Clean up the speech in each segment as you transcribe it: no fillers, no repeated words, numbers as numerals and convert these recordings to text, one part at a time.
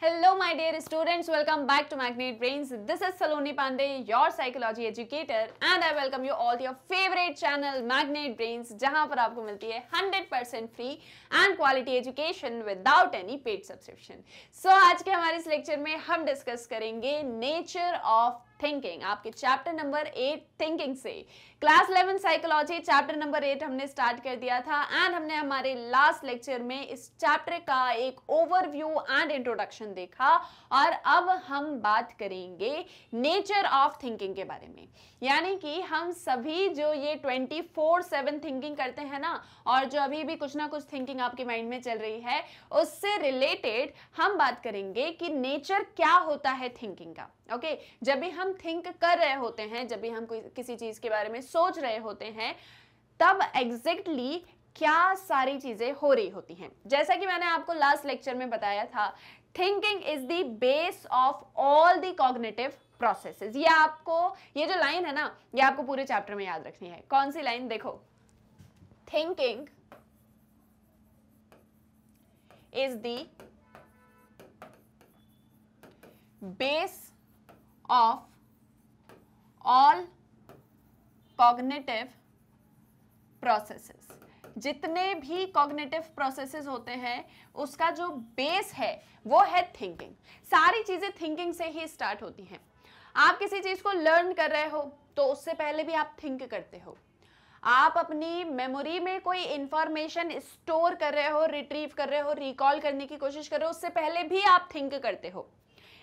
Hello, my dear students. Welcome back to Magnet Brains. This is Saloni Pandey, your psychology educator, and I welcome you all to your favorite channel, Magnet Brains, जहां पर आपको मिलती है 100% free and quality education without any paid subscription. So आज के हमारे इस lecture में हम डिस्कस करेंगे नेचर ऑफ थिंकिंग, आपके चैप्टर नंबर 8 थिंकिंग से। क्लास 11 साइकोलॉजी चैप्टर नंबर 8 हमने स्टार्ट कर दिया था एंड हमने हमारे लास्ट लेक्चर में इस चैप्टर का एक ओवरव्यू एंड इंट्रोडक्शन देखा और अब हम बात करेंगे नेचर ऑफ थिंकिंग के बारे में। यानी कि हम सभी जो ये 24/7 थिंकिंग करते हैं ना, और जो अभी भी कुछ ना कुछ थिंकिंग आपके माइंड में चल रही है, उससे रिलेटेड हम बात करेंगे कि नेचर क्या होता है थिंकिंग का। ओके, जब भी हम थिंक कर रहे होते हैं, जब भी हम किसी चीज के बारे में सोच रहे होते हैं, तब एग्जैक्टली क्या सारी चीजें हो रही होती हैं। जैसा कि मैंने आपको लास्ट लेक्चर में बताया था, thinking is the base of all the cognitive processes. ये आपको, ये जो लाइन है ना, ये आपको पूरे चैप्टर में याद रखनी है। कौन सी लाइन? देखो, thinking is the base of all cognitive processes। जितने भी cognitive processes होते हैं, उसका जो बेस है वो है थिंकिंग। सारी चीजें थिंकिंग से ही स्टार्ट होती हैं। आप किसी चीज को लर्न कर रहे हो तो उससे पहले भी आप थिंक करते हो। आप अपनी मेमोरी में कोई इंफॉर्मेशन स्टोर कर रहे हो, रिट्रीव कर रहे हो, रिकॉल करने की कोशिश कर रहे हो, उससे पहले भी आप थिंक करते हो।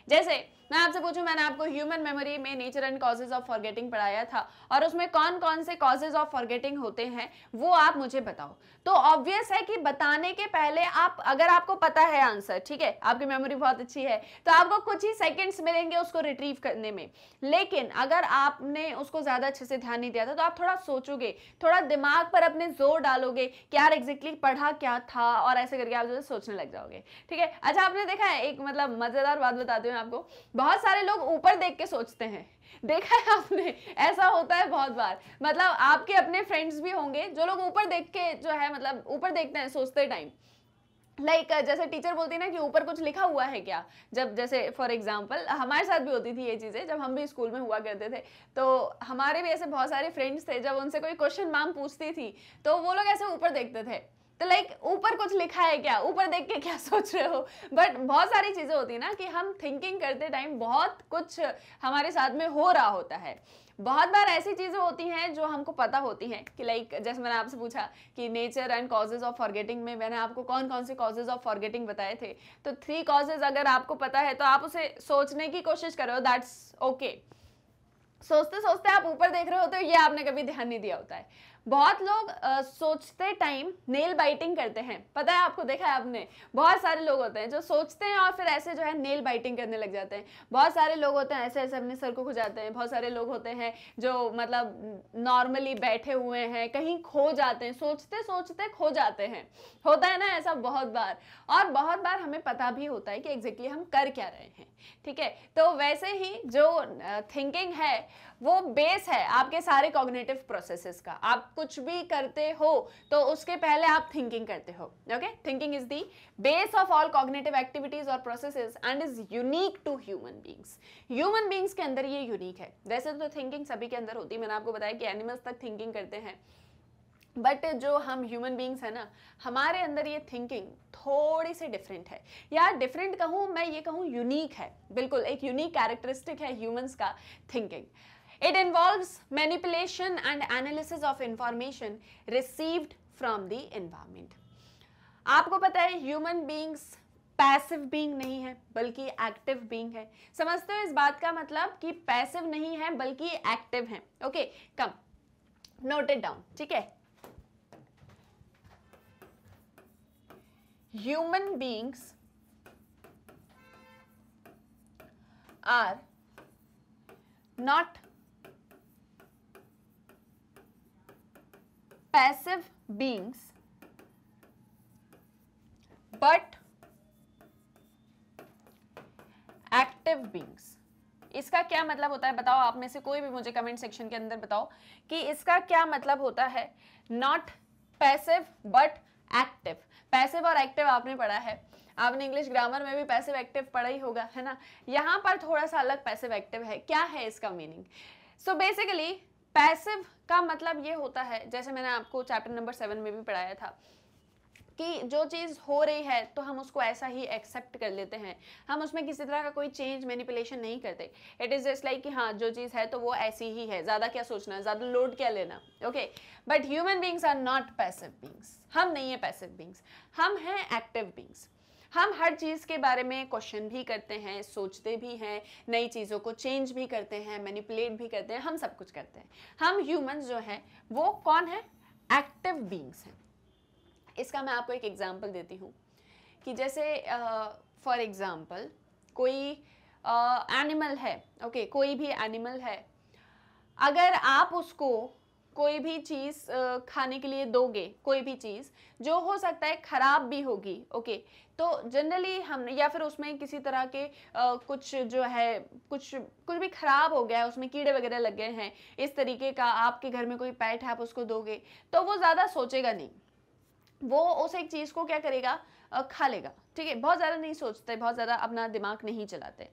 जैसे मैं आपसे पूछूं, मैंने आपको ह्यूमन मेमोरी में nature and causes of forgetting पढ़ाया था और उसमें कौन कौन से कॉजेज ऑफ फॉरगेटिंग होते हैं वो आप मुझे बताओ। तो ऑब्वियस है कि बताने के पहले आप, अगर आपको पता है आंसर, ठीक है, आपकी मेमोरी बहुत अच्छी है, तो आपको कुछ ही सेकंड्स मिलेंगे उसको रिट्रीव करने में। लेकिन अगर आपने उसको ज्यादा अच्छे से ध्यान नहीं दिया था, तो आप थोड़ा सोचोगे, थोड़ा दिमाग पर अपने जोर डालोगे कि यार एग्जैक्टली पढ़ा क्या था, और ऐसे करके आप जो सोचने लग जाओगे। ठीक है, अच्छा, आपने देखा है, एक मतलब मजेदार बात बताती हूँ आपको, बहुत सारे लोग ऊपर देख के सोचते हैं। देखा है आपने? ऐसा होता है बहुत बार। मतलब आपके अपने फ्रेंड्स भी होंगे जो लोग ऊपर देख के जो है, मतलब ऊपर देखते हैं सोचते टाइम। जैसे टीचर बोलती है ना कि ऊपर कुछ लिखा हुआ है क्या, जब जैसे फॉर एग्जांपल हमारे साथ भी होती थी ये चीजें, जब हम भी स्कूल में हुआ करते थे, तो हमारे भी ऐसे बहुत सारे फ्रेंड्स थे, जब उनसे कोई क्वेश्चन मैम पूछती थी तो वो लोग ऐसे ऊपर देखते थे, तो ऊपर कुछ लिखा है क्या, ऊपर देख के क्या सोच रहे हो। बट बहुत सारी चीजें होती है ना कि हम थिंकिंग करते टाइम बहुत कुछ हमारे साथ में हो रहा होता है। बहुत बार ऐसी चीजें होती हैं जो हमको पता होती हैं कि जैसे मैंने आपसे पूछा कि nature and causes of forgetting में मैंने आपको कौन कौन से कॉजेज ऑफ फॉरगेटिंग बताए थे, तो 3 कॉजेज अगर आपको पता है तो आप उसे सोचने की कोशिश करो, दैट्स ओके। सोचते सोचते आप ऊपर देख रहे होते हो, ये आपने कभी ध्यान नहीं दिया होता है। बहुत लोग सोचते टाइम नेल बाइटिंग करते हैं, पता है आपको? देखा है आपने? बहुत सारे लोग होते हैं जो सोचते हैं और फिर ऐसे जो है नेल बाइटिंग करने लग जाते हैं। बहुत सारे लोग होते हैं ऐसे ऐसे अपने सर को खुजाते हैं। बहुत सारे लोग होते हैं जो मतलब नॉर्मली बैठे हुए हैं, कहीं खो जाते हैं, सोचते सोचते खो जाते हैं। होता है ना ऐसा बहुत बार। और बहुत बार हमें पता भी होता है कि एग्जैक्टली हम कर क्या रहे हैं। ठीक है, तो वैसे ही जो थिंकिंग है वो बेस है आपके सारे कॉग्निटिव प्रोसेसेस का। आप कुछ भी करते हो तो उसके पहले आप थिंकिंग करते हो। Okay, thinking is the base of all cognitive activities और processes and is unique to human beings. Human beings के अंदर ये यूनिक है। वैसे तो थिंकिंग सभी के अंदर होती है, मैंने आपको बताया कि एनिमल्स तक थिंकिंग करते हैं, बट जो हम ह्यूमन बीइंग्स है ना, हमारे अंदर ये थिंकिंग थोड़ी सी डिफरेंट है। या डिफरेंट कहूँ मैं, ये कहूँ यूनिक है। बिल्कुल एक यूनिक कैरेक्टरिस्टिक है ह्यूमंस का thinking. It involves manipulation and analysis of information received from the environment. आपको पता है ह्यूमन बीइंग्स पैसिव बीइंग नहीं है बल्कि एक्टिव बीइंग है। समझते हो इस बात का मतलब कि पैसिव नहीं है बल्कि एक्टिव है। Okay, come note it down, ठीक है। Human beings are not passive beings but active beings। इसका क्या मतलब होता है बताओ? आप में से कोई भी मुझे कमेंट सेक्शन के अंदर बताओ कि इसका क्या मतलब होता है। Not passive but active. Passive और एक्टिव आपने पढ़ा है। आपने इंग्लिश ग्रामर में भी पैसिव एक्टिव पढ़ा ही होगा, है ना। यहाँ पर थोड़ा सा अलग पैसिव एक्टिव है। क्या है इसका मीनिंग? सो बेसिकली पैसिव का मतलब ये होता है, जैसे मैंने आपको चैप्टर नंबर 7 में भी पढ़ाया था, कि जो चीज़ हो रही है तो हम उसको ऐसा ही एक्सेप्ट कर लेते हैं, हम उसमें किसी तरह का कोई चेंज मैनिपुलेशन नहीं करते। इट इज़ जस्ट लाइक कि हाँ जो चीज़ है तो वो ऐसी ही है, ज़्यादा क्या सोचना, ज़्यादा लोड क्या लेना, okay. But human beings are not passive beings. हम नहीं है पैसिव बींग्स, हम हैं एक्टिव बींग्स। हम हर चीज़ के बारे में क्वेश्चन भी करते हैं, सोचते भी हैं, नई चीज़ों को चेंज भी करते हैं, मैनिपुलेट भी करते हैं, हम सब कुछ करते हैं। हम ह्यूमंस जो हैं वो कौन है? एक्टिव बींग्स हैं। इसका मैं आपको एक एग्जांपल देती हूँ कि जैसे फॉर एग्जांपल कोई एनिमल है, ओके, कोई भी एनिमल है, अगर आप उसको कोई भी चीज़ खाने के लिए दोगे, कोई भी चीज़ जो हो सकता है ख़राब भी होगी, ओके, तो जनरली हम, या फिर उसमें किसी तरह के कुछ जो है कुछ भी ख़राब हो गया है, उसमें कीड़े वगैरह लग गए हैं, इस तरीके का आपके घर में कोई पेट है, आप उसको दोगे तो वो ज़्यादा सोचेगा नहीं, वो उस एक चीज़ को क्या करेगा, खा लेगा, ठीक है। बहुत ज़्यादा नहीं सोचते, बहुत ज़्यादा अपना दिमाग नहीं चलाते।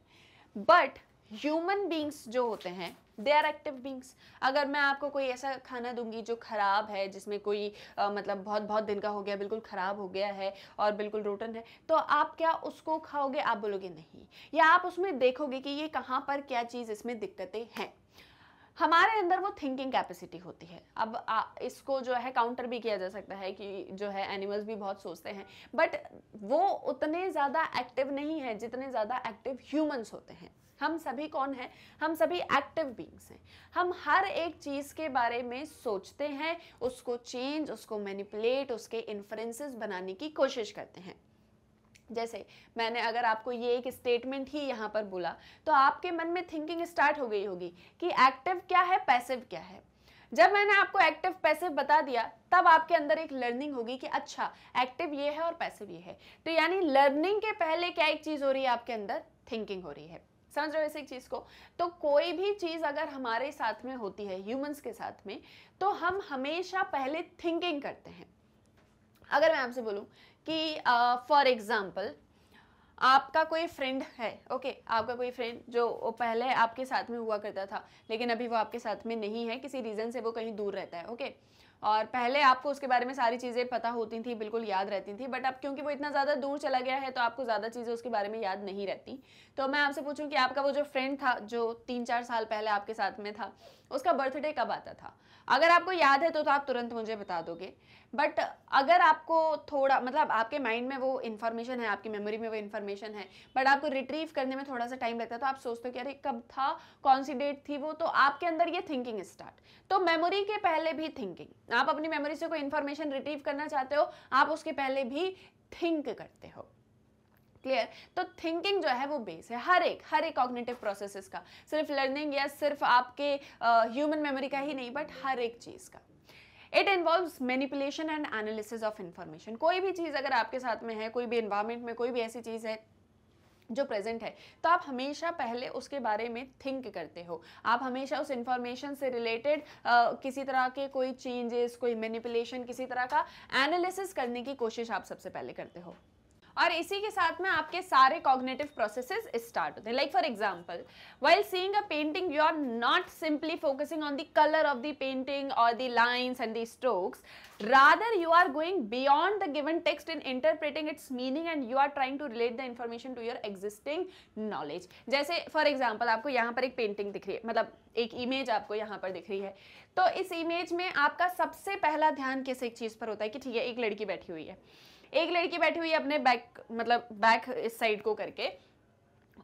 बट ह्यूमन बींग्स जो होते हैं दे आर एक्टिव बींग्स। अगर मैं आपको कोई ऐसा खाना दूंगी जो ख़राब है, जिसमें कोई मतलब बहुत बहुत दिन का हो गया, बिल्कुल ख़राब हो गया है और बिल्कुल रोटन है, तो आप क्या उसको खाओगे? आप बोलोगे नहीं, या आप उसमें देखोगे कि ये कहाँ पर क्या चीज़ इसमें दिक्कतें हैं। हमारे अंदर वो थिंकिंग कैपेसिटी होती है। अब इसको जो है काउंटर भी किया जा सकता है कि जो है एनिमल्स भी बहुत सोचते हैं, बट वो उतने ज़्यादा एक्टिव नहीं है जितने ज़्यादा एक्टिव ह्यूमंस होते हैं। हम सभी कौन हैं? हम सभी एक्टिव बींग्स हैं। हम हर एक चीज़ के बारे में सोचते हैं, उसको चेंज, उसको मैनिपुलेट, उसके इन्फ्रेंसेस बनाने की कोशिश करते हैं। जैसे मैंने अगर आपको ये एक स्टेटमेंट ही यहाँ पर बोला तो आपके मन में थिंकिंग स्टार्ट हो गई होगी कि एक्टिव क्या है, पैसिव क्या है। जब मैंने आपको एक्टिव पैसिव बता दिया तब आपके अंदर एक लर्निंग होगी कि अच्छा एक्टिव ये है और पैसिव ये है। तो यानी लर्निंग के पहले क्या एक चीज़ हो रही है आपके अंदर? थिंकिंग हो रही है। समझ रहे हो इस एक चीज़ को? तो कोई भी चीज़ अगर हमारे साथ में होती है, ह्यूमंस के साथ में, तो हम हमेशा पहले थिंकिंग करते हैं। अगर मैं आपसे बोलूँ कि फॉर एग्जाम्पल आपका कोई फ्रेंड है, ओके, आपका कोई फ्रेंड जो पहले आपके साथ में हुआ करता था लेकिन अभी वो आपके साथ में नहीं है, किसी रीज़न से वो कहीं दूर रहता है, ओके, और पहले आपको उसके बारे में सारी चीज़ें पता होती थी, बिल्कुल याद रहती थी, बट अब क्योंकि वो इतना ज़्यादा दूर चला गया है तो आपको ज़्यादा चीज़ें उसके बारे में याद नहीं रहती। तो मैं आपसे पूछूं कि आपका वो जो फ्रेंड था जो 3-4 साल पहले आपके साथ में था, उसका बर्थडे कब आता था? अगर आपको याद है तो आप तुरंत मुझे बता दोगे, बट अगर आपको थोड़ा मतलब आपके माइंड में वो इन्फॉर्मेशन है, आपकी मेमोरी में वो इन्फॉर्मेशन है, बट आपको रिट्रीव करने में थोड़ा सा टाइम लगता है, तो आप सोचते हो कि अरे कब था, कौन सी डेट थी वो, तो आपके अंदर ये थिंकिंग स्टार्ट। तो मेमोरी के पहले भी थिंकिंग, आप अपनी मेमोरी से कोई इन्फॉर्मेशन रिट्रीव करना चाहते हो, आप उसके पहले भी थिंक करते हो। क्लियर? तो थिंकिंग जो है वो बेस है हर एक कॉग्निटिव प्रोसेसेस का, सिर्फ लर्निंग या सिर्फ आपके ह्यूमन मेमोरी का ही नहीं, बट हर एक चीज़ का। It involves manipulation and analysis of information. कोई भी चीज़ अगर आपके साथ में है, कोई भी एनवायरमेंट में कोई भी ऐसी चीज़ है जो प्रेजेंट है, तो आप हमेशा पहले उसके बारे में थिंक करते हो। आप हमेशा उस इंफॉर्मेशन से रिलेटेड किसी तरह के कोई चेंजेस, कोई मैनिपुलेशन, किसी तरह का एनालिसिस करने की कोशिश आप सबसे पहले करते हो, और इसी के साथ में आपके सारे कॉग्निटिव प्रोसेसेस स्टार्ट होते हैं। Like for example, while seeing a painting you are not simply focusing on the colour of the painting और the lines and the strokes, rather you are going beyond the given text in interpreting its meaning and you are trying to relate the information to your existing knowledge। जैसे for example आपको यहाँ पर एक painting दिख रही है, मतलब एक इमेज आपको यहाँ पर दिख रही है, तो इस इमेज में आपका सबसे पहला ध्यान किस एक चीज़ पर होता है कि ठीक है एक लड़की बैठी हुई है, एक लड़की बैठी हुई है अपने बैक इस साइड को करके,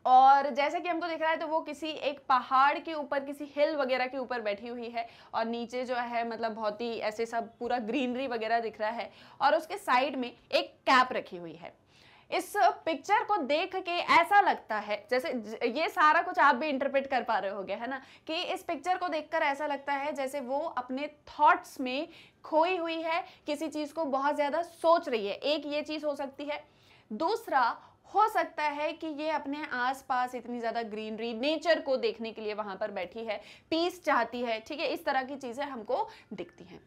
और जैसे कि हमको दिख रहा है तो वो किसी एक पहाड़ के ऊपर, किसी हिल वगैरह के ऊपर बैठी हुई है, और नीचे जो है मतलब बहुत ही ऐसे सब पूरा ग्रीनरी वगैरह दिख रहा है, और उसके साइड में एक कैप रखी हुई है। इस पिक्चर को देख के ऐसा लगता है, जैसे ये सारा कुछ आप भी इंटरप्रेट कर पा रहे होगे, है ना, कि इस पिक्चर को देखकर ऐसा लगता है जैसे वो अपने थॉट्स में खोई हुई है, किसी चीज़ को बहुत ज़्यादा सोच रही है। एक ये चीज़ हो सकती है। दूसरा हो सकता है कि ये अपने आसपास इतनी ज़्यादा ग्रीनरी, नेचर को देखने के लिए वहाँ पर बैठी है, पीस चाहती है, ठीक है, इस तरह की चीज़ें हमको दिखती हैं।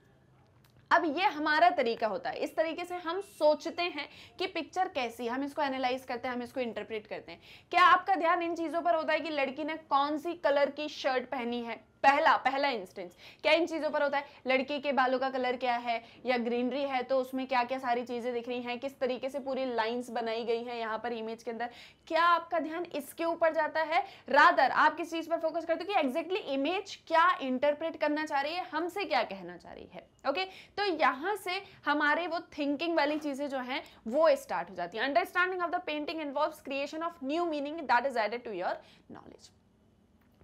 अब ये हमारा तरीका होता है, इस तरीके से हम सोचते हैं कि पिक्चर कैसी है, हम इसको एनालाइज करते हैं, हम इसको इंटरप्रेट करते हैं। क्या आपका ध्यान इन चीजों पर होता है कि लड़की ने कौन सी कलर की शर्ट पहनी है? पहला इंस्टेंस क्या इन चीजों पर होता है? लड़की के बालों का कलर क्या है, या ग्रीनरी है तो उसमें क्या क्या सारी चीजें दिख रही हैं, किस तरीके से पूरी लाइंस बनाई गई हैं यहाँ पर इमेज के अंदर। क्या आपका ध्यान इसके ऊपर जाता है? रादर आप किस चीज पर फोकस करते हो कि एग्जैक्टली इमेज क्या इंटरप्रेट करना चाह रही है, हमसे क्या कहना चाह रही है। ओके, तो यहाँ से हमारे वो थिंकिंग वाली चीजें जो हैं वो स्टार्ट हो जाती है। Understanding of the painting involves creation of new meaning that is added to your knowledge.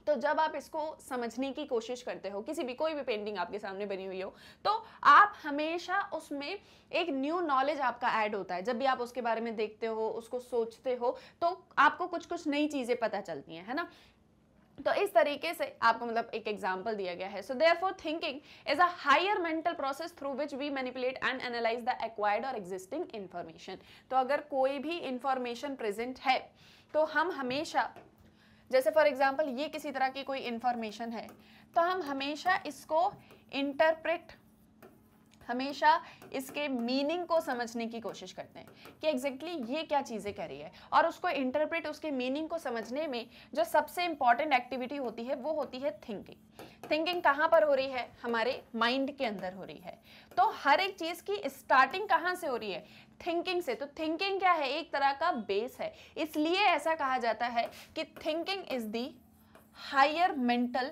तो जब आप इसको समझने की कोशिश करते हो, किसी भी कोई भी पेंटिंग आपके सामने बनी हुई हो, तो आप हमेशा उसमें एक न्यू नॉलेज आपका ऐड होता है। जब भी आप उसके बारे में देखते हो, उसको सोचते हो, तो आपको कुछ कुछ नई चीजें पता चलती हैं, है ना। तो इस तरीके से आपको मतलब एक एग्जांपल दिया गया है। So therefore thinking is a higher mental process through which we manipulate and analyze the acquired और एग्जिस्टिंग इंफॉर्मेशन। तो अगर कोई भी इंफॉर्मेशन प्रेजेंट है तो हम हमेशा, जैसे फॉर एग्जाम्पल ये किसी तरह की कोई इंफॉर्मेशन है, तो हम हमेशा इसको इंटरप्रेट, हमेशा इसके मीनिंग को समझने की कोशिश करते हैं कि एग्जैक्टली ये क्या चीज़ें कह रही है, और उसको इंटरप्रेट, उसके मीनिंग को समझने में जो सबसे इंपॉर्टेंट एक्टिविटी होती है वो होती है थिंकिंग। थिंकिंग कहाँ पर हो रही है? हमारे माइंड के अंदर हो रही है। तो हर एक चीज़ की स्टार्टिंग कहाँ से हो रही है? थिंकिंग से। तो थिंकिंग क्या है? एक तरह का बेस है। इसलिए ऐसा कहा जाता है कि thinking is the higher mental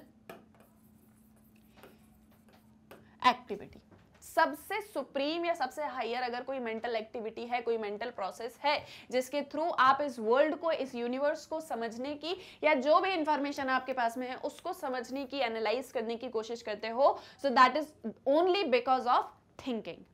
activity. सबसे सुप्रीम या सबसे हायर अगर कोई मेंटल एक्टिविटी है, कोई मेंटल प्रोसेस है जिसके थ्रू आप इस वर्ल्ड को, इस यूनिवर्स को समझने की, या जो भी इंफॉर्मेशन आपके पास में है उसको समझने की, एनालाइज करने की कोशिश करते हो, so that is only because of thinking.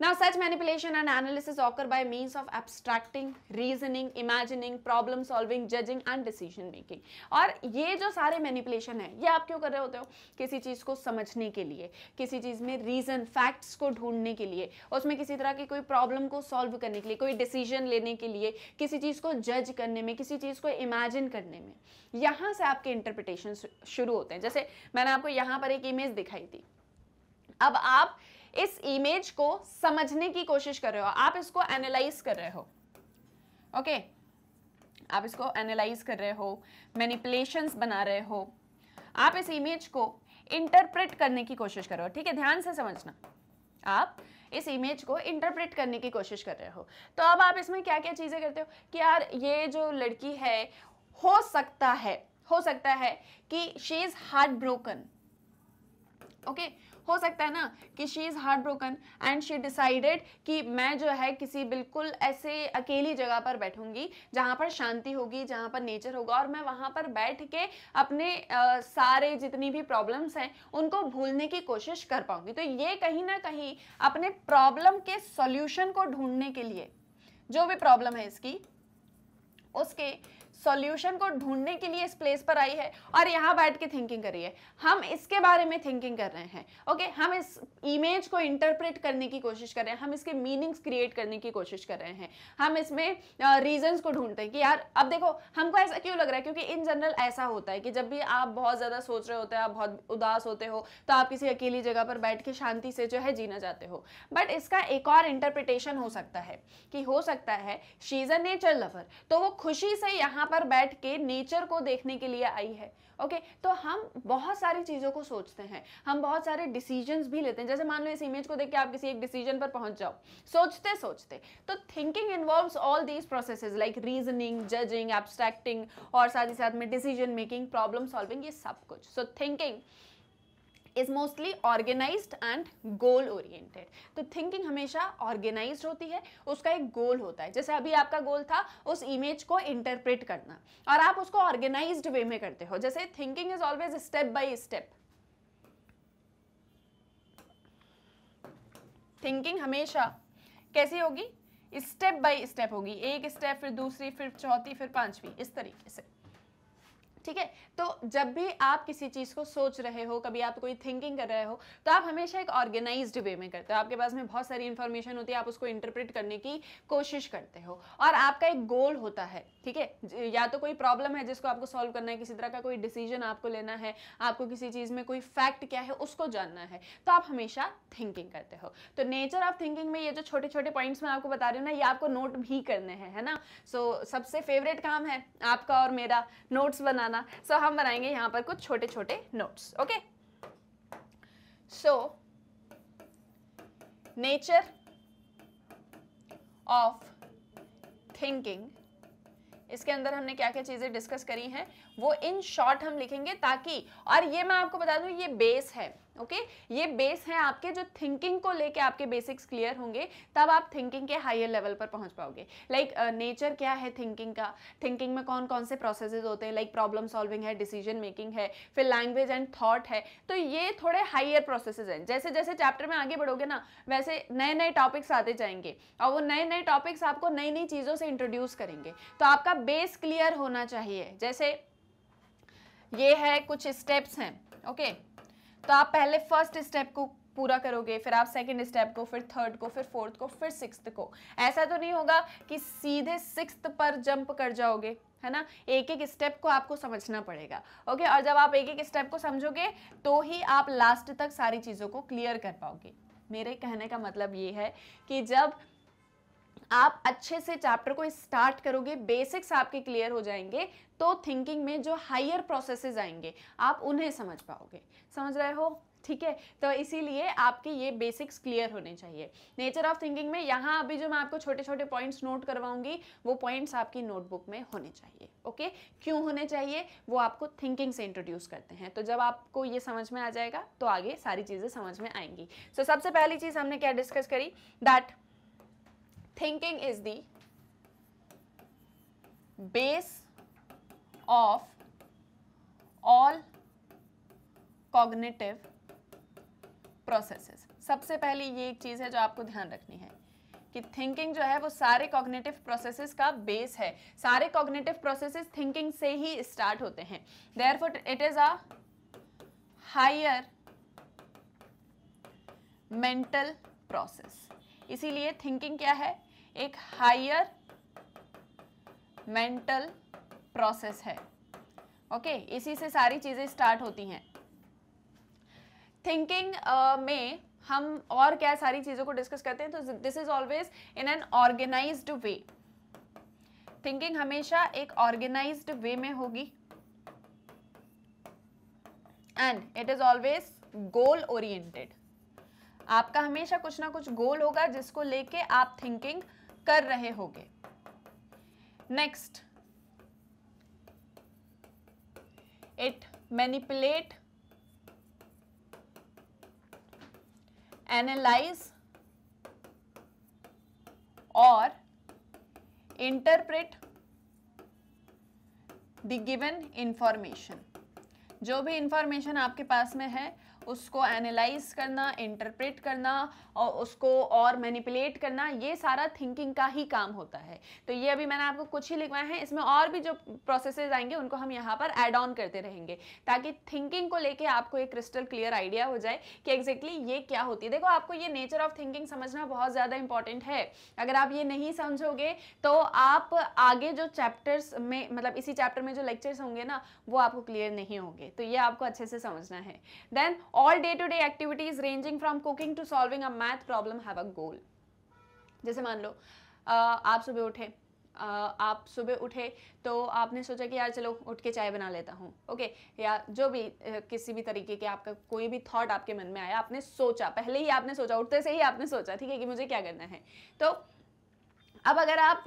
Now, such manipulation and analysis occur by means of abstracting, reasoning, imagining, problem solving, judging and decision making. और ये जो सारे मैनिपुलेशन है, ये आप क्यों कर रहे होते हो? किसी चीज़ को समझने के लिए, किसी चीज़ में रीज़न, फैक्ट्स को ढूंढने के लिए, उसमें किसी तरह की कोई प्रॉब्लम को सॉल्व करने के लिए, कोई डिसीजन लेने के लिए, किसी चीज़ को जज करने में, किसी चीज़ को इमेजिन करने में, यहाँ से आपके इंटरप्रिटेशन शुरू होते हैं। जैसे मैंने आपको यहाँ पर एक इमेज दिखाई थी, अब आप इस इमेज को समझने की कोशिश कर रहे हो, आप इसको एनालाइज कर रहे हो। ओके, आप इसको एनालाइज कर रहे हो, मैनिपुलेशंस बना रहे हो, आप इस इमेज को इंटरप्रेट करने की कोशिश कर रहे हो। ठीक है, ध्यान से समझना, आप इस इमेज को इंटरप्रेट करने की कोशिश कर रहे हो। तो अब आप इसमें क्या क्या चीजें करते हो कि यार ये जो लड़की है, हो सकता है कि she is heart broken. Okay, हो सकता है ना कि she is heart broken and she decided कि मैं जो है किसी बिल्कुल ऐसे अकेली जगह पर बैठूंगी जहां पर शांति होगी, जहां पर नेचर होगा, और मैं वहां पर बैठ के अपने सारे जितनी भी प्रॉब्लम्स हैं उनको भूलने की कोशिश कर पाऊंगी। तो ये कहीं ना कहीं अपने प्रॉब्लम के सॉल्यूशन को ढूंढने के लिए, जो भी प्रॉब्लम है इसकी, उसके सॉल्यूशन को ढूंढने के लिए इस प्लेस पर आई है और यहाँ बैठ के थिंकिंग कर रही है। हम इसके बारे में थिंकिंग कर रहे हैं। ओके, हम इस इमेज को इंटरप्रेट करने की कोशिश कर रहे हैं, हम इसके मीनिंग्स क्रिएट करने की कोशिश कर रहे हैं, हम इसमें रीजंस को ढूंढते हैं कि यार अब देखो हमको ऐसा क्यों लग रहा है, क्योंकि इन जनरल ऐसा होता है कि जब भी आप बहुत ज़्यादा सोच रहे होते हैं, आप बहुत उदास होते हो, तो आप किसी अकेली जगह पर बैठ के शांति से जो है जीना चाहते हो। बट इसका एक और इंटरप्रिटेशन हो सकता है कि हो सकता है she is a nature lover, तो वो खुशी से यहाँ पर बैठ के नेचर को देखने के लिए आई है। ओके, तो हम बहुत सारी चीजों को सोचते हैं, हम बहुत सारे डिसीजंस भी लेते हैं। जैसे मान लो इस इमेज को देख के आप किसी एक डिसीजन पर पहुंच जाओ सोचते सोचते। तो thinking involves all these processes like reasoning, judging, abstracting, और साथ ही साथ में डिसीजन मेकिंग, प्रॉब्लम सॉल्विंग, ये सब कुछ। सो thinking is mostly organized and goal oriented। तो थिंकिंग हमेशा ऑर्गेनाइज्ड होती है, उसका एक गोल होता है। जैसे अभी आपका गोल था उस इमेज को इंटरप्रेट करना, और आप उसको ऑर्गेनाइज्ड वे में करते हो। जैसे thinking is always step by step. Thinking हमेशा कैसी होगी? स्टेप बाय स्टेप होगी, एक स्टेप, फिर दूसरी, फिर चौथी, फिर पांचवी, इस तरीके से। ठीक है, तो जब भी आप किसी चीज को सोच रहे हो, कभी आप कोई थिंकिंग कर रहे हो, तो आप हमेशा एक ऑर्गेनाइज्ड वे में करते हो। आपके पास में बहुत सारी इंफॉर्मेशन होती है, आप उसको इंटरप्रेट करने की कोशिश करते हो, और आपका एक गोल होता है ठीक है, या तो कोई प्रॉब्लम है जिसको आपको सॉल्व करना है, किसी तरह का कोई डिसीजन आपको लेना है, आपको किसी चीज में कोई फैक्ट क्या है उसको जानना है, तो आप हमेशा थिंकिंग करते हो। तो नेचर ऑफ थिंकिंग में ये जो छोटे छोटे पॉइंट्स मैं आपको बता रही हूँ ना, ये आपको नोट भी करने हैं, है ना। सो सबसे फेवरेट काम है आपका और मेरा नोट्स बनाना। सो हम बनाएंगे यहाँ पर कुछ छोटे छोटे notes. Okay, so nature of thinking, इसके अंदर हमने क्या क्या चीजें डिस्कस करी हैं वो इन शॉर्ट हम लिखेंगे, ताकि, और ये मैं आपको बता दूं ये बेस है। ओके, ये बेस है आपके, जो थिंकिंग को लेके आपके बेसिक्स क्लियर होंगे तब आप थिंकिंग के हायर लेवल पर पहुंच पाओगे। लाइक नेचर क्या है थिंकिंग का, थिंकिंग में कौन कौन से प्रोसेसेस होते हैं, लाइक प्रॉब्लम सॉल्विंग है, डिसीजन मेकिंग है, फिर लैंग्वेज एंड थॉट है। तो ये थोड़े हायर प्रोसेसेस हैं। जैसे जैसे चैप्टर में आगे बढ़ोगे ना, वैसे नए नए टॉपिक्स आते जाएंगे और वो नए नए टॉपिक्स आपको नई नई चीजों से इंट्रोड्यूस करेंगे। तो आपका बेस क्लियर होना चाहिए। जैसे ये है कुछ स्टेप्स हैं। ओके, तो आप पहले फर्स्ट स्टेप को पूरा करोगे, फिर आप सेकंड स्टेप को, फिर थर्ड को, फिर फोर्थ को, फिर सिक्स्थ को। ऐसा तो नहीं होगा कि सीधे सिक्स्थ पर जंप कर जाओगे, है ना। एक एक स्टेप को आपको समझना पड़ेगा। ओके, और जब आप एक एक स्टेप को समझोगे तो ही आप लास्ट तक सारी चीजों को क्लियर कर पाओगे। मेरे कहने का मतलब ये है कि जब आप अच्छे से चैप्टर को स्टार्ट करोगे, बेसिक्स आपके क्लियर हो जाएंगे, तो थिंकिंग में जो हायर प्रोसेसेस आएंगे आप उन्हें समझ पाओगे। समझ रहे हो, ठीक है। तो इसीलिए आपके ये बेसिक्स क्लियर होने चाहिए। नेचर ऑफ थिंकिंग में यहाँ अभी जो मैं आपको छोटे छोटे पॉइंट्स नोट करवाऊंगी वो पॉइंट्स आपकी नोटबुक में होने चाहिए। ओके, क्यों होने चाहिए, वो आपको थिंकिंग से इंट्रोड्यूस करते हैं। तो जब आपको ये समझ में आ जाएगा तो आगे सारी चीजें समझ में आएंगी। सो सबसे पहली चीज हमने क्या डिस्कस करी, that thinking is the base of all cognitive processes। सबसे पहली ये एक चीज है जो आपको ध्यान रखनी है कि थिंकिंग जो है वो सारे कॉग्निटिव प्रोसेसेस का बेस है। सारे कॉग्निटिव प्रोसेसेस थिंकिंग से ही स्टार्ट होते हैं। Therefore it is a higher mental process. इसीलिए थिंकिंग क्या है, एक हायर मेंटल प्रोसेस है। ओके, इसी से सारी चीजें स्टार्ट होती हैं। थिंकिंग में हम और क्या सारी चीजों को डिस्कस करते हैं, तो this is always in an organized way. Thinking हमेशा एक ऑर्गेनाइज्ड वे में होगी and it is always goal oriented. आपका हमेशा कुछ ना कुछ गोल होगा जिसको लेके आप थिंकिंग कर रहे होगे। नेक्स्ट, इट मैनिपुलेट, एनालाइज और इंटरप्रेट द गिवन इंफॉर्मेशन। जो भी इंफॉर्मेशन आपके पास में है उसको एनालाइज करना, इंटरप्रेट करना और उसको और मैनिपुलेट करना, ये सारा थिंकिंग का ही काम होता है। तो ये अभी मैंने आपको कुछ ही लिखवाए हैं, इसमें और भी जो प्रोसेसेस आएंगे उनको हम यहाँ पर ऐड ऑन करते रहेंगे, ताकि थिंकिंग को लेके आपको एक क्रिस्टल क्लियर आइडिया हो जाए कि एग्जैक्टली ये क्या होती है। देखो, आपको ये नेचर ऑफ थिंकिंग समझना बहुत ज़्यादा इंपॉर्टेंट है। अगर आप ये नहीं समझोगे तो आप आगे जो चैप्टर्स में, मतलब इसी चैप्टर में जो लेक्चर्स होंगे ना, वो आपको क्लियर नहीं होंगे। तो ये आपको अच्छे से समझना है। Then all day-to-day activities ranging from cooking to solving a math problem have a goal। जैसे मान लो आप सुबह उठे तो आपने सोचा कि यार चलो उठ के चाय बना लेता हूँ। ओके, या जो भी किसी भी तरीके के आपका कोई भी थॉट आपके मन में आया, आपने सोचा, पहले ही आपने सोचा, उठते से ही आपने सोचा, ठीक है, कि मुझे क्या करना है। तो अब अगर आप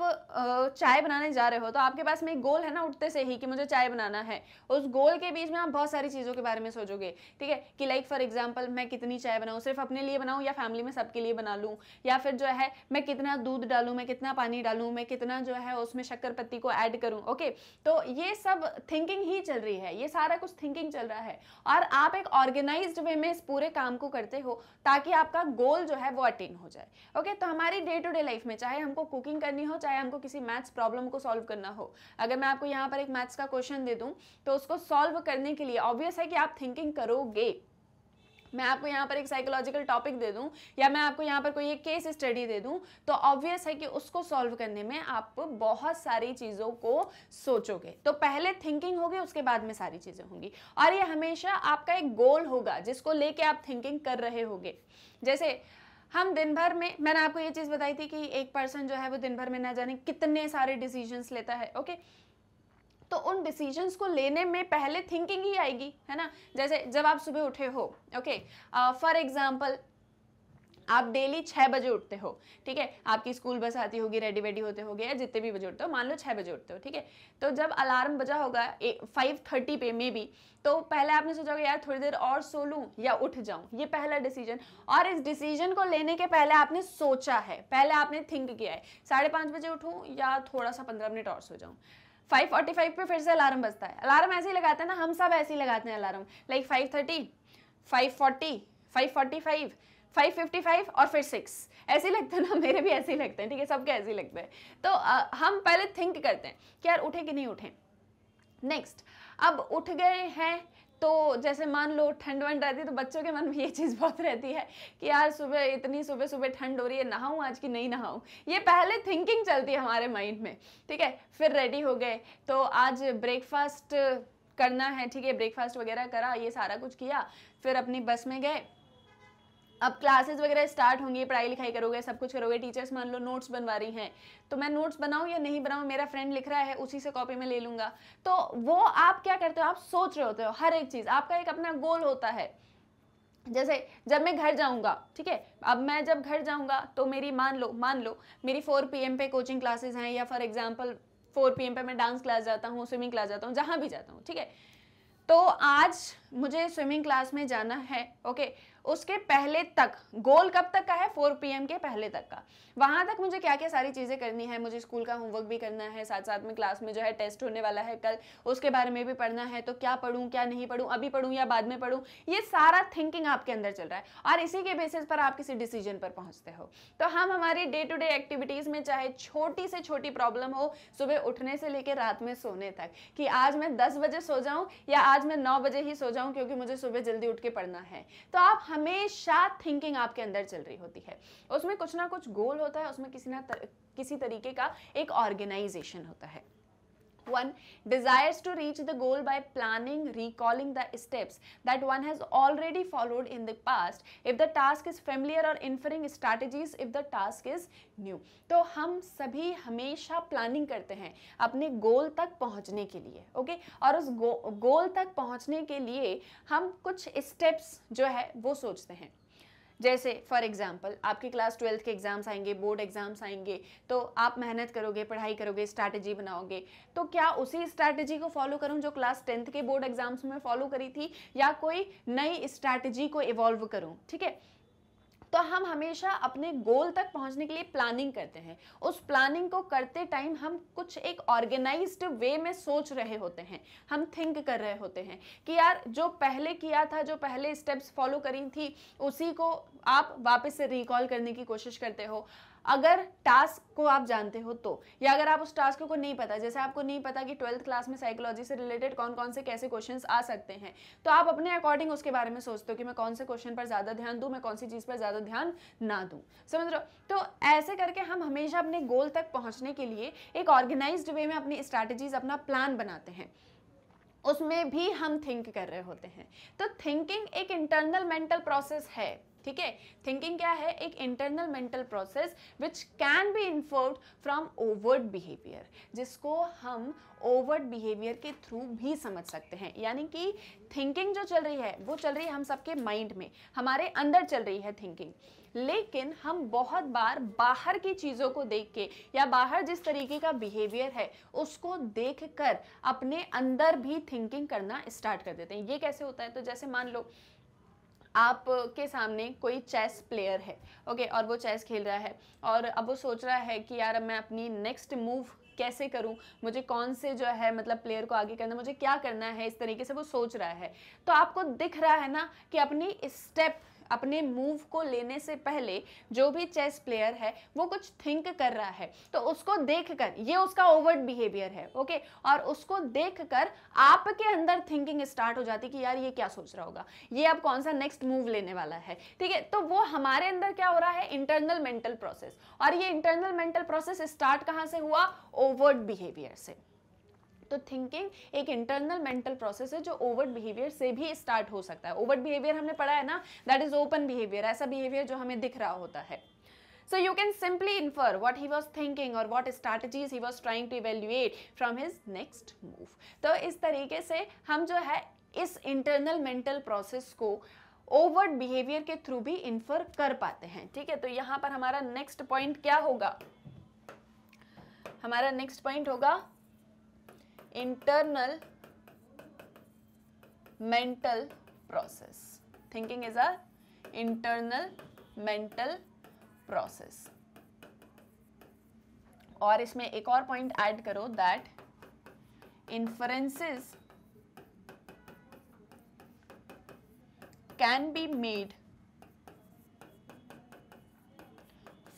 चाय बनाने जा रहे हो तो आपके पास में एक गोल है ना उठते से ही कि मुझे चाय बनाना है। उस गोल के बीच में आप बहुत सारी चीज़ों के बारे में सोचोगे, ठीक है, कि लाइक फॉर एग्जांपल मैं कितनी चाय बनाऊँ, सिर्फ अपने लिए बनाऊँ या फैमिली में सबके लिए बना लूँ, या फिर जो है मैं कितना दूध डालूँ, मैं कितना पानी डालूँ, मैं कितना जो है उसमें शक्कर पत्ती को ऐड करूँ। ओके, तो ये सब थिंकिंग ही चल रही है, ये सारा कुछ थिंकिंग चल रहा है और आप एक ऑर्गेनाइज्ड वे में इस पूरे काम को करते हो ताकि आपका गोल जो है वो अटेन हो जाए। ओके, तो हमारी डे टू डे लाइफ में चाहे हमको कुकिंग करनी हो, चाहे हमको किसी मैथ्स प्रॉब्लम को सॉल्व करना हो, अगर मैं आपको यहाँ पर एक मैथ्स का क्वेश्चन दे दूं तो उसको सॉल्व करने के लिए ऑब्वियस है कि आप थिंकिंग करोगे। मैं आपको यहाँ पर एक साइकोलॉजिकल टॉपिक दे दूं या मैं आपको यहाँ पर कोई एक केस स्टडी दे दूं तो ऑब्वियस है कि उसको सॉल्व करने में आप बहुत सारी चीज़ों को सोचोगे। तो पहले थिंकिंग होगी, उसके बाद में सारी चीज़ें होंगी, और ये हमेशा आपका एक गोल होगा जिसको लेके आप थिंकिंग कर रहे होगे। जैसे हम दिन भर में, मैंने आपको ये चीज़ बताई थी कि एक पर्सन जो है वो दिन भर में ना जाने कितने सारे डिसीजंस लेता है, ओके। तो उन डिसीजंस को लेने में पहले थिंकिंग ही आएगी, है ना। जैसे जब आप सुबह उठे हो, ओके, फॉर एग्जांपल आप डेली 6 बजे उठते हो, ठीक है, आपकी स्कूल बस आती होगी, रेडी वेडी होते होगे, या जितने भी बजे उठते हो, मान लो 6 बजे उठते हो, ठीक है। तो जब अलार्म बजा होगा 5:30 पे मे बी, तो पहले आपने सोचा होगा यार थोड़ी देर और सो लूं या उठ जाऊं, ये पहला डिसीजन। और इस डिसीजन को लेने के पहले आपने सोचा है, पहले आपने थिंक किया है 5:30 बजे उठूं या थोड़ा सा 15 मिनट और सो जाऊं। 5:45 पे फिर से अलार्म बजता है। अलार्म ऐसे ही लगाते हैं ना, हम सब ऐसे ही लगाते हैं अलार्म, लाइक 5:30, 5:40, 5:45, 5:55 और फिर 6 ऐसे लगते हैं ना, मेरे भी ऐसे ही लगते हैं, ठीक है, सबके ऐसे ही लगते हैं। तो हम पहले थिंक करते हैं कि यार उठे कि नहीं उठे। नेक्स्ट, अब उठ गए हैं तो जैसे मान लो ठंड वंड रहती है तो बच्चों के मन में ये चीज़ बहुत रहती है कि यार सुबह इतनी सुबह सुबह ठंड हो रही है, नहाऊं आज की नहीं नहाऊं, ये पहले थिंकिंग चलती है हमारे माइंड में, ठीक है। फिर रेडी हो गए तो आज ब्रेकफास्ट करना है, ठीक है, ब्रेकफास्ट वगैरह करा, ये सारा कुछ किया, फिर अपनी बस में गए। अब क्लासेस वगैरह स्टार्ट होंगी, पढ़ाई लिखाई करोगे, सब कुछ करोगे, टीचर्स मान लो नोट्स बनवा रही हैं, तो मैं नोट्स बनाऊं या नहीं बनाऊं, मेरा फ्रेंड लिख रहा है उसी से कॉपी में ले लूंगा। तो वो आप क्या करते हो, आप सोच रहे होते हो हर एक चीज़, आपका एक अपना गोल होता है। जैसे जब मैं घर जाऊंगा, ठीक है, अब मैं जब घर जाऊंगा तो मेरी मान लो मेरी 4 PM पे कोचिंग क्लासेस हैं, या फॉर एग्जाम्पल 4 PM पे मैं डांस क्लास जाता हूँ, स्विमिंग क्लास जाता हूँ, जहाँ भी जाता हूँ, ठीक है। तो आज मुझे स्विमिंग क्लास में जाना है, ओके। उसके पहले तक गोल कब तक का है, 4 PM के पहले तक का। वहाँ तक मुझे क्या क्या सारी चीज़ें करनी है, मुझे स्कूल का होमवर्क भी करना है, साथ साथ में क्लास में जो है टेस्ट होने वाला है कल, उसके बारे में भी पढ़ना है। तो क्या पढ़ूँ क्या नहीं पढ़ूँ, अभी पढ़ूँ या बाद में पढ़ूँ, ये सारा थिंकिंग आपके अंदर चल रहा है, और इसी के बेसिस पर आप किसी डिसीजन पर पहुँचते हो। तो हम हमारी डे टू डे एक्टिविटीज़ में चाहे छोटी से छोटी प्रॉब्लम हो, सुबह उठने से लेकर रात में सोने तक, कि आज मैं 10 बजे सो जाऊँ या आज मैं 9 बजे ही सो जाऊँ क्योंकि मुझे सुबह जल्दी उठ के पढ़ना है, तो आप हमेशा थिंकिंग आपके अंदर चल रही होती है। उसमें कुछ ना कुछ गोल होता है, उसमें किसी तरीके का एक ऑर्गेनाइजेशन होता है। One desires to reach the goal by planning, recalling the steps that one has already followed in the past, if the task is familiar, or inferring strategies if the task is new. तो हम सभी हमेशा planning करते हैं अपने गोल तक पहुंचने के लिए, ओके। और उस गोल तक पहुंचने के लिए हम कुछ स्टेप्स जो है वो सोचते हैं। जैसे फॉर एग्जाम्पल आपकी क्लास 12th के एग्जाम्स आएंगे, बोर्ड एग्जाम्स आएंगे, तो आप मेहनत करोगे, पढ़ाई करोगे, स्ट्रैटेजी बनाओगे। तो क्या उसी स्ट्रैटेजी को फॉलो करूं जो क्लास 10th के बोर्ड एग्जाम्स में फॉलो करी थी, या कोई नई स्ट्रैटेजी को इवॉल्व करूं, ठीक है। तो हम हमेशा अपने गोल तक पहुंचने के लिए प्लानिंग करते हैं। उस प्लानिंग को करते टाइम हम कुछ एक ऑर्गेनाइज्ड वे में सोच रहे होते हैं, हम थिंक कर रहे होते हैं कि यार जो पहले किया था, जो पहले स्टेप्स फॉलो करी थी, उसी को आप वापस से रिकॉल करने की कोशिश करते हो। अगर टास्क को आप जानते हो तो, या अगर आप उस टास्क को नहीं पता, जैसे आपको नहीं पता कि 12th क्लास में साइकोलॉजी से रिलेटेड कौन कौन से कैसे क्वेश्चंस आ सकते हैं, तो आप अपने अकॉर्डिंग उसके बारे में सोचते हो कि मैं कौन से क्वेश्चन पर ज़्यादा ध्यान दूं, मैं कौन सी चीज़ पर ज़्यादा ध्यान ना दूं, समझ रहे हो। तो ऐसे करके हम हमेशा अपने गोल तक पहुँचने के लिए एक ऑर्गेनाइज्ड वे में अपनी स्ट्रैटेजीज, अपना प्लान बनाते हैं, उसमें भी हम थिंक कर रहे होते हैं। तो थिंकिंग एक इंटरनल मेंटल प्रोसेस है, ठीक है। थिंकिंग क्या है, एक internal mental process which can be inferred from overt behaviour, जिसको हम ओवर्ट बिहेवियर के थ्रू भी समझ सकते हैं। यानी कि थिंकिंग जो चल रही है वो चल रही है हम सबके माइंड में, हमारे अंदर चल रही है थिंकिंग, लेकिन हम बहुत बार बाहर की चीज़ों को देख के, या बाहर जिस तरीके का बिहेवियर है उसको देख कर अपने अंदर भी थिंकिंग करना स्टार्ट कर देते हैं। ये कैसे होता है, तो जैसे मान लो आपके सामने कोई चेस प्लेयर है, ओके, और वो चेस खेल रहा है, और अब वो सोच रहा है कि यार मैं अपनी नेक्स्ट मूव कैसे करूं, मुझे कौन से जो है मतलब प्लेयर को आगे करना, मुझे क्या करना है, इस तरीके से वो सोच रहा है। तो आपको दिख रहा है ना कि अपनी स्टेप, अपने मूव को लेने से पहले जो भी चेस प्लेयर है वो कुछ थिंक कर रहा है, तो उसको देखकर, ये उसका ओवर्ट बिहेवियर है, ओके, और उसको देखकर आपके अंदर थिंकिंग स्टार्ट हो जाती कि यार ये क्या सोच रहा होगा, ये अब कौन सा नेक्स्ट मूव लेने वाला है, ठीक है। तो वो हमारे अंदर क्या हो रहा है, इंटरनल मेंटल प्रोसेस, और ये इंटरनल मेंटल प्रोसेस स्टार्ट कहां से हुआ, ओवर्ट बिहेवियर से। तो थिंकिंग एक इंटरनल मेंटल प्रोसेस है जो ओवर्ट बिहेवियर से भी स्टार्ट हो सकता है। ओवर्ट बिहेवियर हमने पढ़ा है ना, दैट इज ओपन बिहेवियर, ऐसा बिहेवियर जो हमें दिख रहा होता है। So you can simply infer what he was thinking or what strategies he was trying to evaluate from his next move. तो इस तरीके से हम जो है इस इंटरनल मेंटल प्रोसेस को ओवर्ट बिहेवियर के थ्रू भी इन्फर कर पाते हैं, ठीक है। तो यहाँ पर हमारा नेक्स्ट पॉइंट क्या होगा, हमारा नेक्स्ट पॉइंट होगा internal mental process. Thinking is a internal mental process. और इसमें एक और पॉइंट ऐड करो, that inferences can be made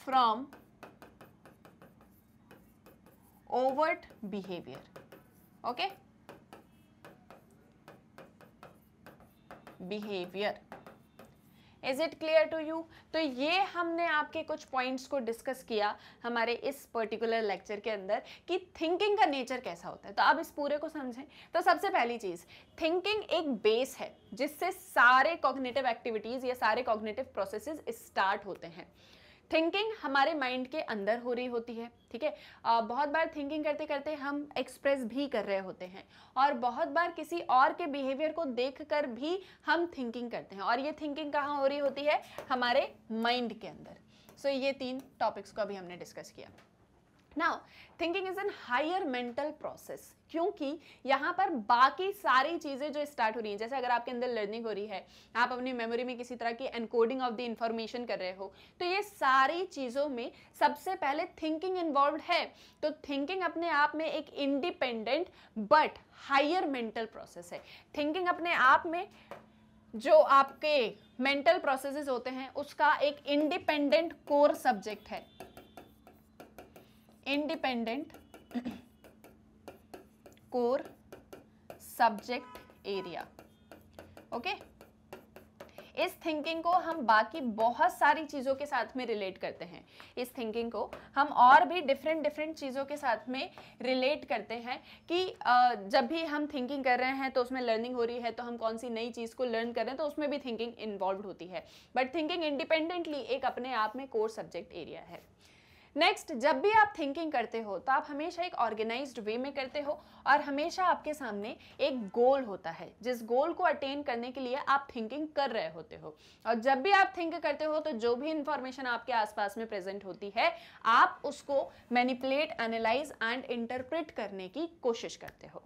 from overt behavior. Okay, behavior, is it clear to you. तो ये हमने आपके कुछ पॉइंट्स को डिस्कस किया हमारे इस पर्टिकुलर लेक्चर के अंदर कि थिंकिंग का नेचर कैसा होता है। तो आप इस पूरे को समझें तो सबसे पहली चीज, थिंकिंग एक बेस है जिससे सारे कॉग्निटिव एक्टिविटीज या सारे कॉग्निटिव प्रोसेसेस स्टार्ट होते हैं। थिंकिंग हमारे माइंड के अंदर हो रही होती है, ठीक है। बहुत बार थिंकिंग करते करते हम एक्सप्रेस भी कर रहे होते हैं, और बहुत बार किसी और के बिहेवियर को देखकर भी हम थिंकिंग करते हैं, और ये थिंकिंग कहाँ हो रही होती है, हमारे माइंड के अंदर। सो ये 3 टॉपिक्स को अभी हमने डिस्कस किया। Now thinking is an higher mental process, क्योंकि यहाँ पर बाकी सारी चीजें जो स्टार्ट हो रही हैं, जैसे अगर आपके अंदर लर्निंग हो रही है, आप अपनी मेमोरी में किसी तरह की एनकोडिंग ऑफ द इंफॉर्मेशन कर रहे हो, तो ये सारी चीजों में सबसे पहले थिंकिंग इन्वॉल्व है। तो थिंकिंग अपने आप में एक independent but higher mental process है। थिंकिंग अपने आप में जो आपके मेंटल प्रोसेसेस होते हैं उसका एक इंडिपेंडेंट कोर सब्जेक्ट है, independent core subject area, okay. इस थिंकिंग को हम बाकी बहुत सारी चीजों के साथ में रिलेट करते हैं। इस थिंकिंग को हम और भी डिफरेंट चीजों के साथ में रिलेट करते हैं कि जब भी हम थिंकिंग कर रहे हैं तो उसमें लर्निंग हो रही है, तो हम कौन सी नई चीज को लर्न कर रहे हैं, तो उसमें भी थिंकिंग इन्वॉल्व होती है। बट थिंकिंग इंडिपेंडेंटली एक अपने आप में कोर सब्जेक्ट एरिया है। नेक्स्ट, जब भी आप थिंकिंग करते हो तो आप हमेशा एक ऑर्गेनाइज्ड वे में करते हो, और हमेशा आपके सामने एक गोल होता है जिस गोल को अटेन करने के लिए आप थिंकिंग कर रहे होते हो। और जब भी आप थिंक करते हो तो जो भी इंफॉर्मेशन आपके आसपास में प्रेजेंट होती है, आप उसको मैनिपुलेट, एनालाइज एंड इंटरप्रेट करने की कोशिश करते हो।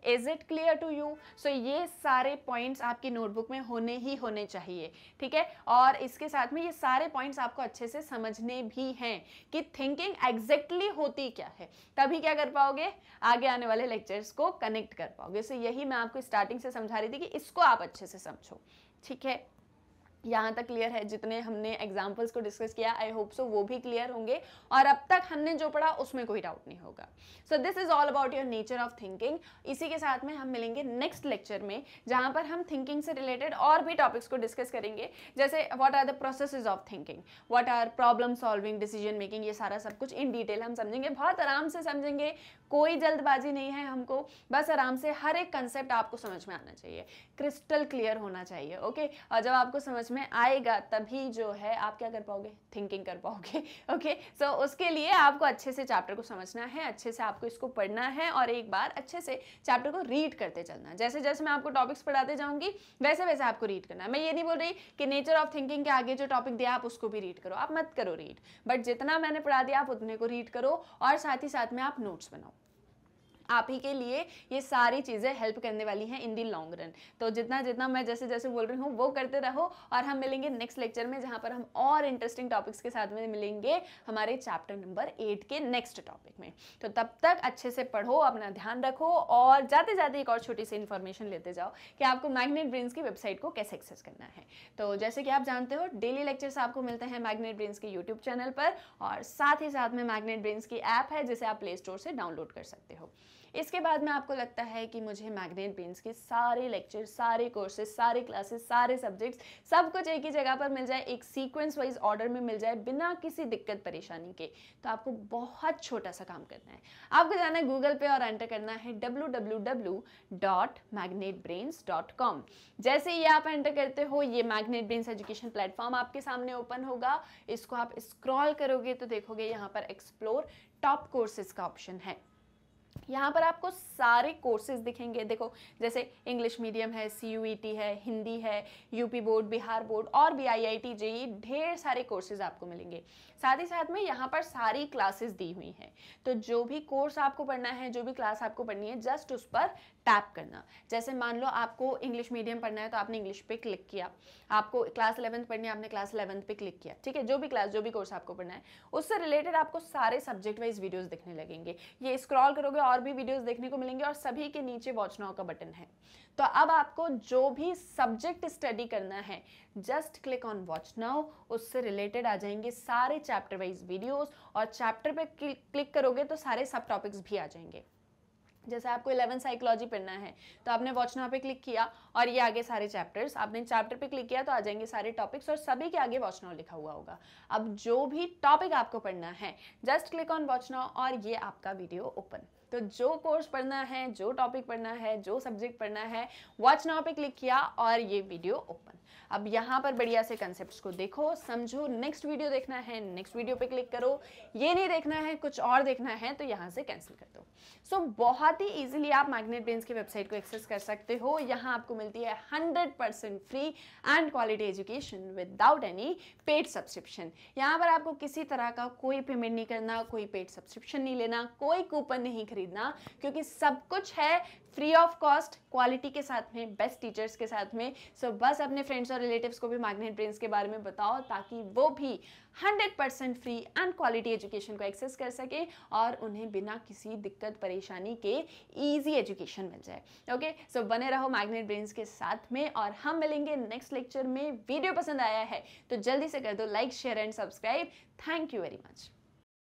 Is it clear to you. So ये सारे पॉइंट्स आपकी नोटबुक में होने ही होने चाहिए, ठीक है। और इसके साथ में ये सारे पॉइंट्स आपको अच्छे से समझने भी हैं कि थिंकिंग एग्जैक्टली होती क्या है, तभी क्या कर पाओगे, आगे आने वाले लेक्चर्स को कनेक्ट कर पाओगे। सो यही मैं आपको स्टार्टिंग से समझा रही थी कि इसको आप अच्छे से समझो, ठीक है। यहाँ तक क्लियर है, जितने हमने एग्जाम्पल्स को डिस्कस किया, आई होप सो वो भी क्लियर होंगे, और अब तक हमने जो पढ़ा उसमें कोई डाउट नहीं होगा। So this is all about your nature of thinking. इसी के साथ में हम मिलेंगे नेक्स्ट लेक्चर में, जहाँ पर हम थिंकिंग से रिलेटेड और भी टॉपिक्स को डिस्कस करेंगे, जैसे what are the processes of thinking, what are problem solving, decision making, ये सारा सब कुछ इन डिटेल हम समझेंगे, बहुत आराम से समझेंगे, कोई जल्दबाजी नहीं है हमको, बस आराम से हर एक कंसेप्ट आपको समझ में आना चाहिए, क्रिस्टल क्लियर होना चाहिए, ओके। और जब आपको समझ में आएगा तभी जो है आप क्या कर पाओगे, थिंकिंग कर पाओगे, ओके। सो उसके लिए आपको अच्छे से चैप्टर को समझना है, अच्छे से आपको इसको पढ़ना है, और एक बार अच्छे से चैप्टर को रीड करते चलना है। जैसे जैसे मैं आपको टॉपिक्स पढ़ाते जाऊंगी वैसे वैसे आपको रीड करना है। मैं ये नहीं बोल रही कि नेचर ऑफ थिंकिंग के आगे जो टॉपिक दिया आप उसको भी रीड करो, आप मत करो रीड, बट जितना मैंने पढ़ा दिया आप उतने को रीड करो, और साथ ही साथ में आप नोट्स बनाओ। आप ही के लिए ये सारी चीज़ें हेल्प करने वाली हैं इन दी लॉन्ग रन। तो जितना जितना मैं जैसे जैसे बोल रही हूँ वो करते रहो, और हम मिलेंगे नेक्स्ट लेक्चर में जहाँ पर हम और इंटरेस्टिंग टॉपिक्स के साथ में मिलेंगे हमारे चैप्टर नंबर 8 के नेक्स्ट टॉपिक में। तो तब तक अच्छे से पढ़ो, अपना ध्यान रखो, और जाते जाते एक और छोटी सी इन्फॉर्मेशन लेते जाओ कि आपको मैग्नेट ब्रेन्स की वेबसाइट को कैसे एक्सेस करना है। तो जैसे कि आप जानते हो डेली लेक्चर्स आपको मिलते हैं मैग्नेट ब्रेन्स के यूट्यूब चैनल पर, और साथ ही साथ में मैग्नेट ब्रेन्स की ऐप है जिसे आप प्ले स्टोर से डाउनलोड कर सकते हो। इसके बाद में आपको लगता है कि मुझे मैग्नेट ब्रेन्स के सारे लेक्चर, सारे कोर्सेज, सारे क्लासेस, सारे सब्जेक्ट्स सब कुछ एक ही जगह पर मिल जाए, एक सीक्वेंस वाइज ऑर्डर में मिल जाए बिना किसी दिक्कत परेशानी के, तो आपको बहुत छोटा सा काम करना है। आपको जाना है गूगल पे और एंटर करना है www.magnetbrains.com। जैसे ही आप एंटर करते हो ये मैग्नेट ब्रेन्स एजुकेशन प्लेटफॉर्म आपके सामने ओपन होगा। इसको आप स्क्रॉल करोगे तो देखोगे यहाँ पर एक्सप्लोर टॉप कोर्सेज का ऑप्शन है। यहाँ पर आपको सारे कोर्सेज दिखेंगे। देखो जैसे इंग्लिश मीडियम है, CUET है, हिंदी है, यूपी बोर्ड, बिहार बोर्ड और भी IIT JEE, ढेर सारे कोर्सेज आपको मिलेंगे। साथ ही साथ में यहाँ पर सारी क्लासेस दी हुई हैं। तो जो भी कोर्स आपको पढ़ना है, जो भी क्लास आपको पढ़नी है, जस्ट उस पर टैप करना। जैसे मान लो आपको इंग्लिश मीडियम पढ़ना है तो आपने इंग्लिश पे क्लिक किया, आपको क्लास 11th पढ़नी है, आपने क्लास 11th पे क्लिक किया, ठीक है। जो भी क्लास, जो भी कोर्स आपको पढ़ना है उससे रिलेटेड आपको सारे सब्जेक्ट वाइज वीडियोस दिखने लगेंगे। ये स्क्रॉल करोगे और भी वीडियोस देखने को मिलेंगे, और सभी के नीचे वॉच नाउ का बटन है। तो अब आपको जो भी सब्जेक्ट स्टडी करना है just click on watch now, उससे रिलेटेड आ जाएंगे सारे चैप्टर वाइज वीडियोस, और चैप्टर पे क्लिक करोगे तो सारे सब टॉपिक्स भी आ जाएंगे। जैसे आपको 11 साइकोलॉजी पढ़ना है तो आपने वॉच नाउ पे क्लिक किया और ये आगे सारे चैप्टर्स, आपने चैप्टर पे क्लिक किया तो आ जाएंगे सारे टॉपिक्स, और सभी के आगे वॉच नाउ लिखा हुआ होगा। अब जो भी टॉपिक आपको पढ़ना है just click on watch now और ये आपका वीडियो ओपन। तो जो कोर्स पढ़ना है, जो टॉपिक पढ़ना है, जो सब्जेक्ट पढ़ना है, वॉच नाउ पे क्लिक किया और ये वीडियो ओपन। अब यहाँ पर बढ़िया से कंसेप्ट्स को देखो, समझो, नेक्स्ट वीडियो देखना है नेक्स्ट वीडियो पे क्लिक करो, ये नहीं देखना है कुछ और देखना है तो यहाँ से कैंसिल कर दो। सो बहुत ही इजीली आप मैग्नेट ब्रेन्स की वेबसाइट को एक्सेस कर सकते हो। यहाँ आपको मिलती है 100% free and quality education without any paid subscription. यहाँ पर आपको किसी तरह का कोई पेमेंट नहीं करना, कोई पेड सब्सक्रिप्शन नहीं लेना, कोई कूपन नहीं खरीदना, क्योंकि सब कुछ है फ्री ऑफ कॉस्ट, क्वालिटी के साथ में, बेस्ट टीचर्स के साथ में। सो बस अपने फ्रेंड्स और रिलेटिव्स को भी मैग्नेट ब्रेन्स के बारे में बताओ ताकि वो भी 100% फ्री एंड क्वालिटी एजुकेशन को एक्सेस कर सके और उन्हें बिना किसी दिक्कत परेशानी के इजी एजुकेशन मिल जाए। ओके, सो बने रहो मैग्नेट ब्रेन्स के साथ में, और हम मिलेंगे नेक्स्ट लेक्चर में। वीडियो पसंद आया है तो जल्दी से कर दो like, share and subscribe. Thank you very much.